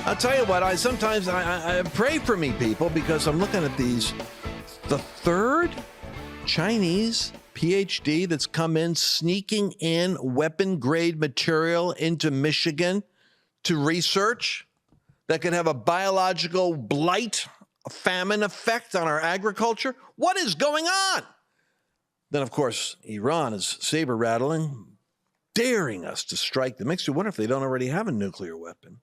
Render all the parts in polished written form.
I'll tell you what, I sometimes pray for me, people, because I'm looking at these. The third Chinese PhD that's come in, sneaking in weapon-grade material into Michigan to research that could have a biological blight, a famine effect on our agriculture. What is going on? Then, of course, Iran is saber-rattling, daring us to strike them. Makes you wonder if they don't already have a nuclear weapon.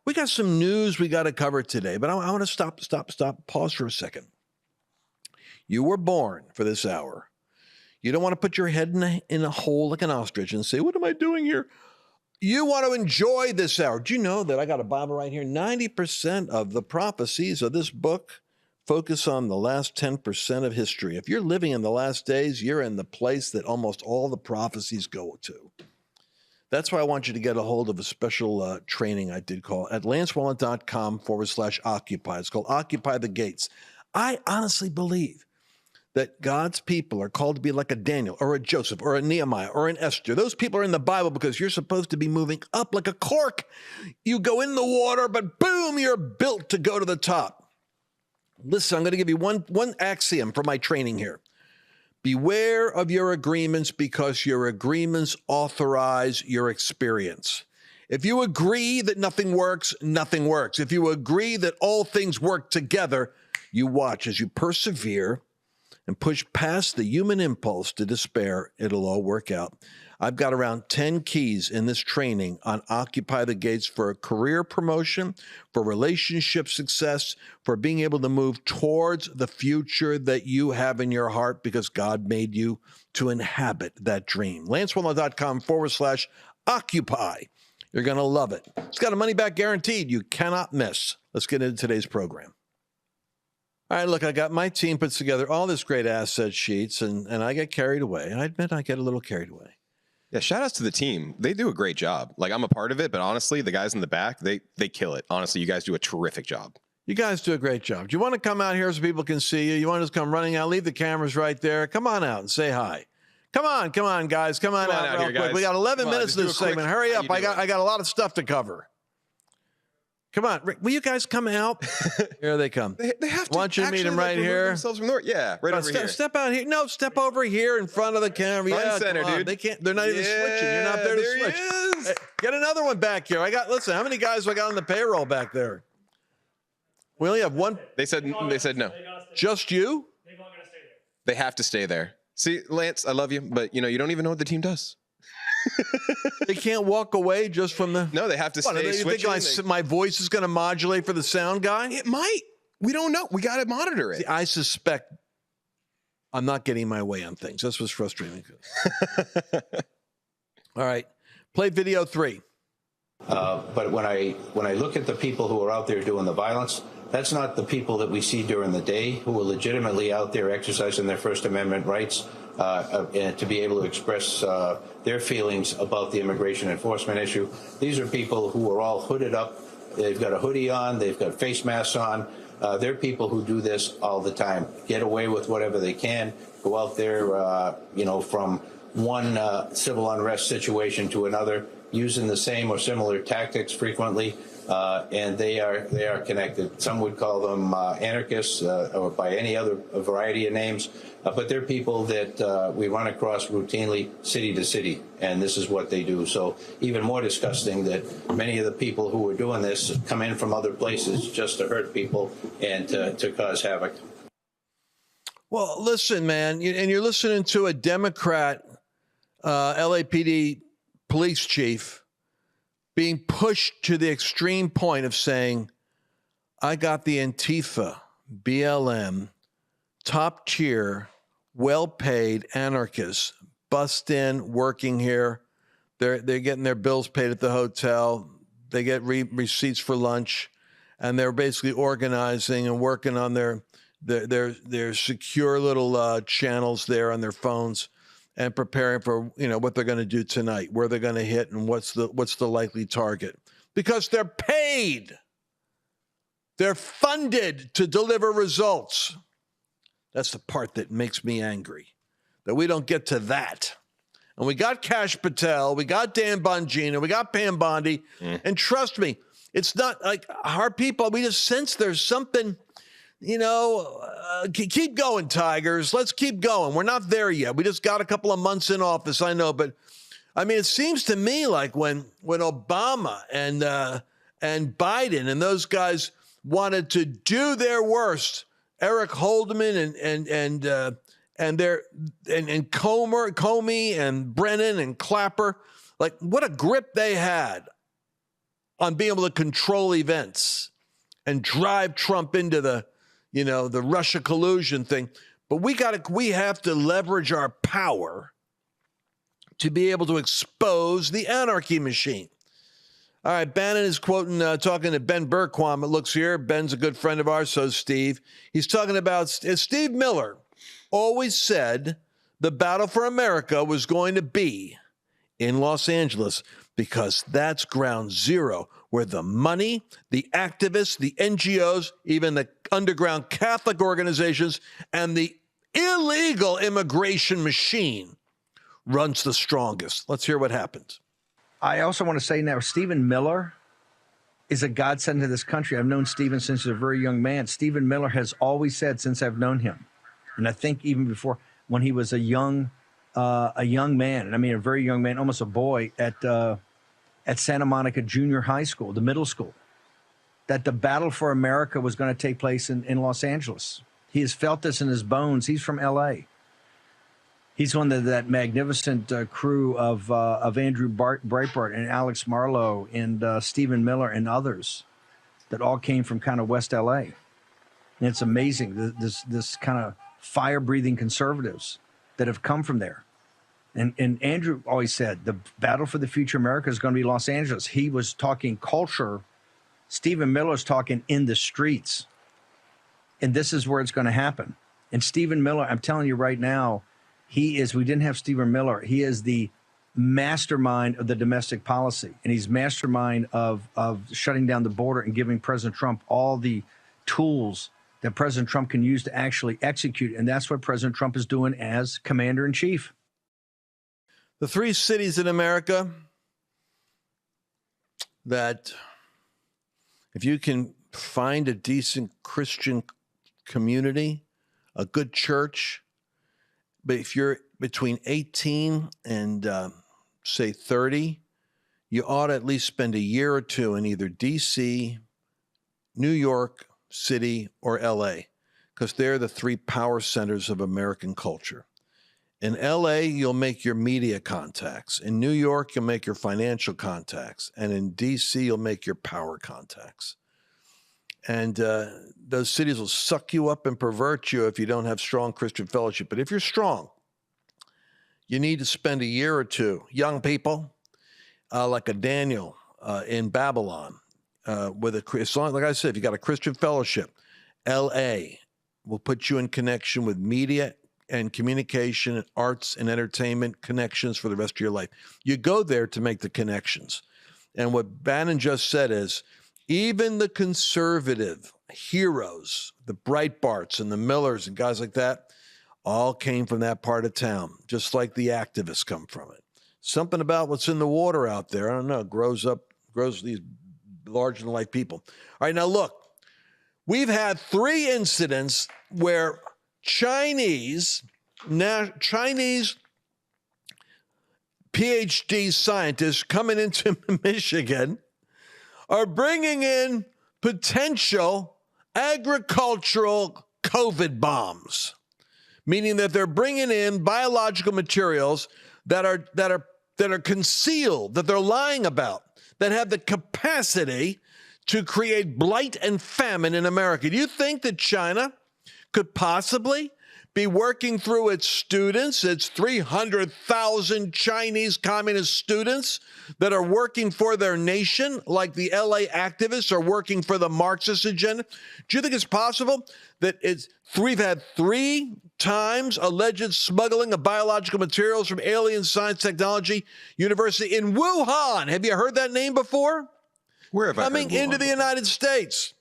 We got some news we got to cover today, but I want to stop, pause for a second. You were born for this hour. You don't want to put your head in a hole like an ostrich and say, what am I doing here? You want to enjoy this hour. Do you know that I got a Bible right here? 90% of the prophecies of this book focus on the last 10% of history. If you're living in the last days, you're in the place that almost all the prophecies go to. That's why I want you to get a hold of a special training I did call at lancewallnau.com/occupy. It's called Occupy the Gates. I honestly believe that God's people are called to be like a Daniel or a Joseph or a Nehemiah or an Esther. Those people are in the Bible because you're supposed to be moving up like a cork. You go in the water, but boom, you're built to go to the top. Listen, I'm going to give you one axiom for my training here. Beware of your agreements because your agreements authorize your experience. If you agree that nothing works, nothing works. If you agree that all things work together, you watch as you persevere and push past the human impulse to despair, it'll all work out. I've got around 10 keys in this training on Occupy the Gates for career promotion, for relationship success, for being able to move towards the future that you have in your heart because God made you to inhabit that dream. LanceWallnau.com/occupy. You're going to love it. It's got a money-back guaranteed. You cannot miss. Let's get into today's program. All right, look, I got my team puts together all this great asset sheets, and I get carried away. I admit I get a little carried away. Yeah, shout outs to the team. They do a great job. Like, I'm a part of it, but honestly, the guys in the back, they kill it. Honestly, you guys do a terrific job. You guys do a great job. Do you want to come out here so people can see you? You want to just come running out? Leave the cameras right there. Come on out and say hi. Come on, guys. Come on out real quick. Guys. We got 11 minutes of this segment. Hurry up. I got a lot of stuff to cover. Come on, Rick, will you guys come out? Here they come. They have to. Why don't you meet them right here? Themselves from north. Yeah, right over here. Step out here. No, step over here in front of the camera. Front center, dude. They can't. They're not even switching. You're not there to switch. Hey, get another one back here. Listen. How many guys do I got on the payroll back there? We only have one. They said no. Just you? They have to stay there. See, Lance, I love you, but you don't even know what the team does. They can't walk away just from the... No, they have to stay switching. You think my voice is going to modulate for the sound guy? It might. We don't know. We got to monitor it. See, I suspect I'm not getting my way on things. That's what's frustrating. All right. Play video 3. But when I look at the people who are out there doing the violence, that's not the people that we see during the day who are legitimately out there exercising their First Amendment rights and to be able to express their feelings about the immigration enforcement issue. These are people who are all hooded up. They've got a hoodie on. They've got face masks on. They're people who do this all the time, get away with whatever they can, go out there, from one civil unrest situation to another, using the same or similar tactics frequently. And they are connected. Some would call them anarchists or by any other variety of names, but they're people that we run across routinely city to city, and this is what they do. So even more disgusting that many of the people who are doing this come in from other places just to hurt people and to cause havoc. Well, listen, man, and you're listening to a Democrat LAPD police chief being pushed to the extreme point of saying, I got the Antifa, BLM, top tier, well-paid anarchists bust in, working here. They're getting their bills paid at the hotel. They get receipts for lunch, and they're basically organizing and working on their secure little channels there on their phones, and preparing for what they're going to do tonight, where they're going to hit, and what's the likely target. Because they're paid, they're funded to deliver results. That's the part that makes me angry, that we don't get to that. And we got Kash Patel, we got Dan Bongino, we got Pam Bondi, and trust me, It's not like our people, we just sense there's something, keep going, Tigers. Let's keep going. We're not there yet. We just got a couple of months in office, I know. But, I mean, it seems to me like when Obama and Biden and those guys wanted to do their worst, Eric Holderman and Comey and Brennan and Clapper, like what a grip they had on being able to control events and drive Trump into the Russia collusion thing. But we have to leverage our power to be able to expose the anarchy machine. All right, Bannon is talking to Ben Bergquam, it looks here. Ben's a good friend of ours, so is Steve. He's talking about, Steve Miller always said the battle for America was going to be in Los Angeles because that's ground zero where the money, the activists, the NGOs, even the underground Catholic organizations, and the illegal immigration machine runs the strongest. Let's hear what happened. I also want to say now, Stephen Miller is a godsend to this country. I've known Stephen since he was a very young man. Stephen Miller has always said since I've known him, and I think even before when he was a young man, and I mean a very young man, almost a boy at Santa Monica Junior High School, the middle school, that the battle for America was going to take place in Los Angeles. He has felt this in his bones. He's from L.A. He's one of that magnificent crew of Andrew Breitbart and Alex Marlowe and Stephen Miller and others that all came from kind of West L.A. And it's amazing, this kind of fire-breathing conservatives that have come from there. And Andrew always said the battle for the future America is going to be Los Angeles. He was talking culture. Stephen Miller's talking in the streets. And this is where it's going to happen. And Stephen Miller, I'm telling you right now, we didn't have Stephen Miller. He is the mastermind of the domestic policy. And he's mastermind of shutting down the border and giving President Trump all the tools that President Trump can use to actually execute. And that's what President Trump is doing as commander-in-chief. The three cities in America that if you can find a decent Christian community, a good church, but if you're between 18 and, say, 30, you ought to at least spend a year or two in either D.C., New York City, or L.A., because they're the three power centers of American culture. In L.A., you'll make your media contacts. In New York, you'll make your financial contacts. And in D.C., you'll make your power contacts. And those cities will suck you up and pervert you if you don't have strong Christian fellowship. But if you're strong, you need to spend a year or two, young people, like a Daniel in Babylon, with like I said, if you got a Christian fellowship, L.A. will put you in connection with media and communication and arts and entertainment connections for the rest of your life. You go there to make the connections. And what Bannon just said is, even the conservative heroes, the Breitbarts and the Millers and guys like that, all came from that part of town, just like the activists come from it. Something about what's in the water out there, I don't know, grows these larger-than-life people. All right, now look, we've had 3 incidents where Chinese PhD scientists coming into Michigan are bringing in potential agricultural COVID bombs, meaning that they're bringing in biological materials that are concealed, that they're lying about, that have the capacity to create blight and famine in America. Do you think that China could possibly be working through its students, its 300,000 Chinese communist students that are working for their nation, like the LA activists are working for the Marxist agenda? Do you think it's possible that we've had 3 times alleged smuggling of biological materials from Alien Science Technology University in Wuhan? Have you heard that name before? Where have I heard Coming into the United States.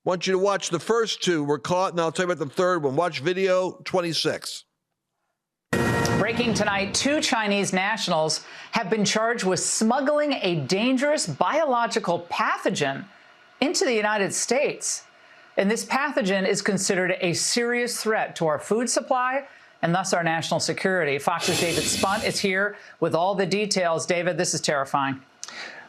I want you to watch the first 2 were caught, and I'll tell you about the third one. Watch video 26. President Breaking tonight, 2 Chinese nationals have been charged with smuggling a dangerous biological pathogen into the United States. And this pathogen is considered a serious threat to our food supply and thus our national security. Fox's David Spunt is here with all the details. David, this is terrifying.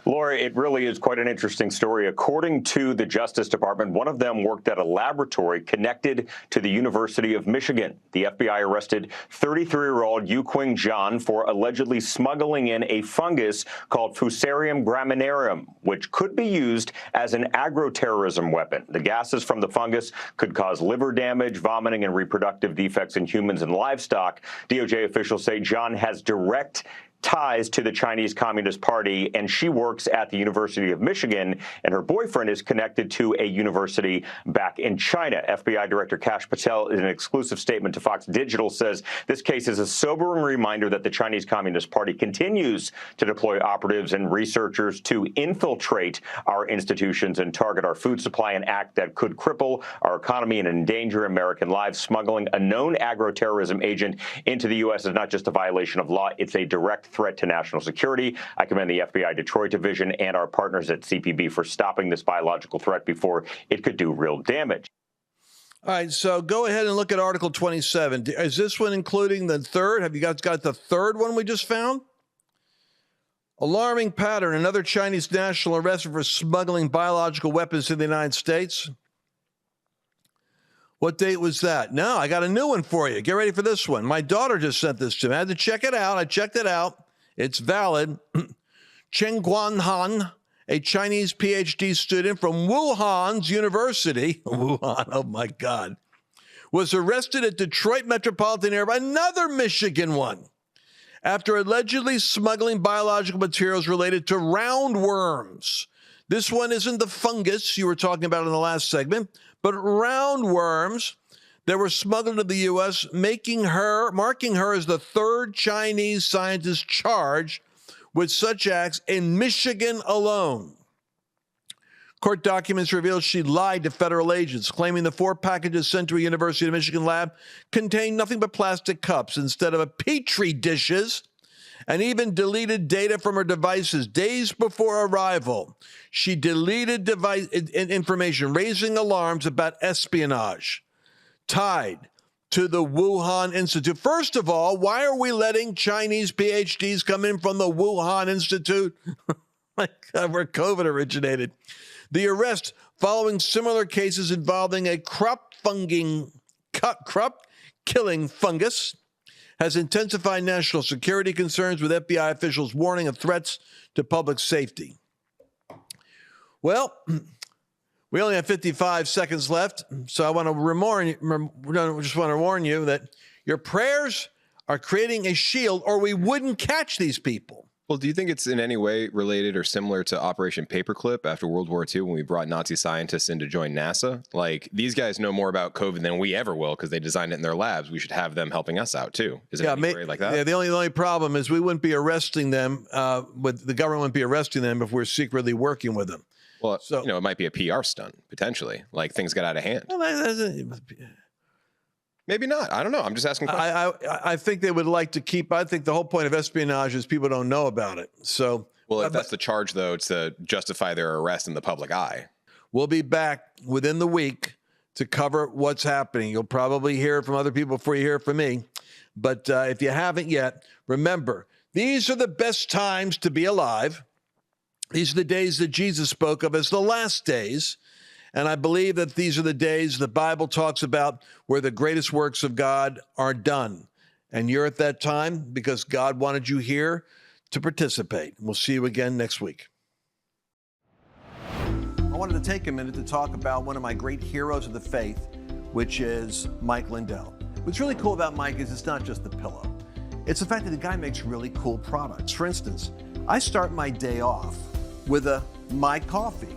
Laura, it really is quite an interesting story. According to the Justice Department, one of them worked at a laboratory connected to the University of Michigan. The FBI arrested 33-year-old Yuqing Zhan for allegedly smuggling in a fungus called Fusarium graminearum, which could be used as an agroterrorism weapon. The gases from the fungus could cause liver damage, vomiting, and reproductive defects in humans and livestock. DOJ officials say Zhan has direct ties to the Chinese Communist Party, and she works at the University of Michigan, and her boyfriend is connected to a university back in China. FBI Director Kash Patel, in an exclusive statement to Fox Digital, says this case is a sobering reminder that the Chinese Communist Party continues to deploy operatives and researchers to infiltrate our institutions and target our food supply, an act that could cripple our economy and endanger American lives. Smuggling a known agroterrorism agent into the U.S. is not just a violation of law, it's a direct threat to national security. I commend the FBI Detroit Division and our partners at CPB for stopping this biological threat before it could do real damage. All right, so go ahead and look at Article 27. Is this one including the third? Have you guys got the third one we just found? Alarming pattern. Another Chinese national arrested for smuggling biological weapons to the United States. What date was that? No, I got a new one for you. Get ready for this one. My daughter just sent this to me. I had to check it out. I checked it out. It's valid. Chen Guanghan, a Chinese PhD student from Wuhan's University, Wuhan, oh my God, was arrested at Detroit Metropolitan Airport, another Michigan one, after allegedly smuggling biological materials related to roundworms. This one isn't the fungus you were talking about in the last segment, but roundworms that were smuggled to the U.S., marking her as the third Chinese scientist charged with such acts in Michigan alone. Court documents reveal she lied to federal agents, claiming the 4 packages sent to a University of Michigan lab contained nothing but plastic cups instead of a petri dishes, and even deleted data from her devices days before arrival. She deleted device information, raising alarms about espionage tied to the Wuhan Institute. First of all, why are we letting Chinese PhDs come in from the Wuhan Institute? My God, where COVID originated. The arrest following similar cases involving a crop-killing fungus has intensified national security concerns, with FBI officials warning of threats to public safety. Well, we only have 55 seconds left, so I want to warn you that your prayers are creating a shield, or we wouldn't catch these people. Well, do you think it's in any way related or similar to Operation Paperclip after World War II when we brought Nazi scientists in to join NASA? Like, these guys know more about COVID than we ever will because they designed it in their labs. We should have them helping us out, too. Is it any way like that? Yeah, the only problem is we wouldn't be arresting them, the government wouldn't be arresting them if we're secretly working with them. Well, so, it might be a PR stunt, potentially. Like, things got out of hand. Well, maybe not. I don't know. I'm just asking questions. I think they would like to keep. I think the whole point of espionage is people don't know about it. So, well, if that's the charge, though, it's to justify their arrest in the public eye. We'll be back within the week to cover what's happening. You'll probably hear from other people before you hear from me. But if you haven't yet, remember, these are the best times to be alive. These are the days that Jesus spoke of as the last days. And I believe that these are the days the Bible talks about where the greatest works of God are done. And you're at that time because God wanted you here to participate. We'll see you again next week. I wanted to take a minute to talk about one of my great heroes of the faith, which is Mike Lindell. What's really cool about Mike is it's not just the pillow. It's the fact that the guy makes really cool products. For instance, I start my day off with a My Coffee.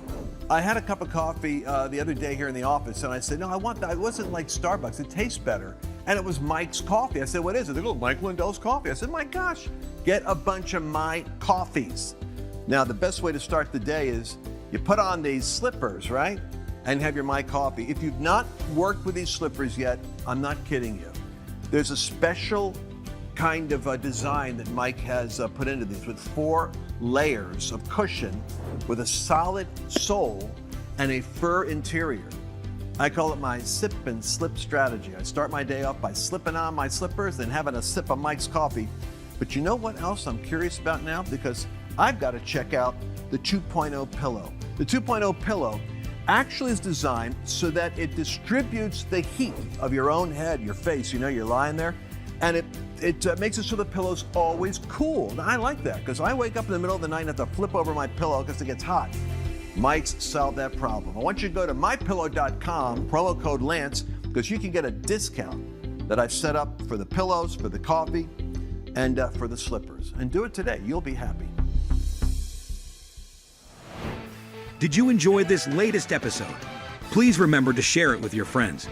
I had a cup of coffee the other day here in the office, and I said, no, I want that. It wasn't like Starbucks. It tastes better. And it was Mike's Coffee. I said, what is it? They go, Mike Lindell's Coffee. I said, my gosh, get a bunch of My Coffees. Now, the best way to start the day is you put on these slippers, right? And have your My Coffee. If you've not worked with these slippers yet, I'm not kidding you. There's a special kind of design that Mike has put into these, with 4 layers of cushion with a solid sole and a fur interior. I call it my sip and slip strategy. I start my day off by slipping on my slippers, then having a sip of Mike's coffee. But you know what else I'm curious about now? Because I've got to check out the 2.0 pillow. The 2.0 pillow actually is designed so that it distributes the heat of your own head, your face. You know, you're lying there, and it makes it so the pillow's always cool. Now, I like that because I wake up in the middle of the night and have to flip over my pillow because it gets hot. Mike's solved that problem. I want you to go to MyPillow.com, promo code Lance, because you can get a discount that I've set up for the pillows, for the coffee, and for the slippers. And do it today. You'll be happy. Did you enjoy this latest episode? Please remember to share it with your friends.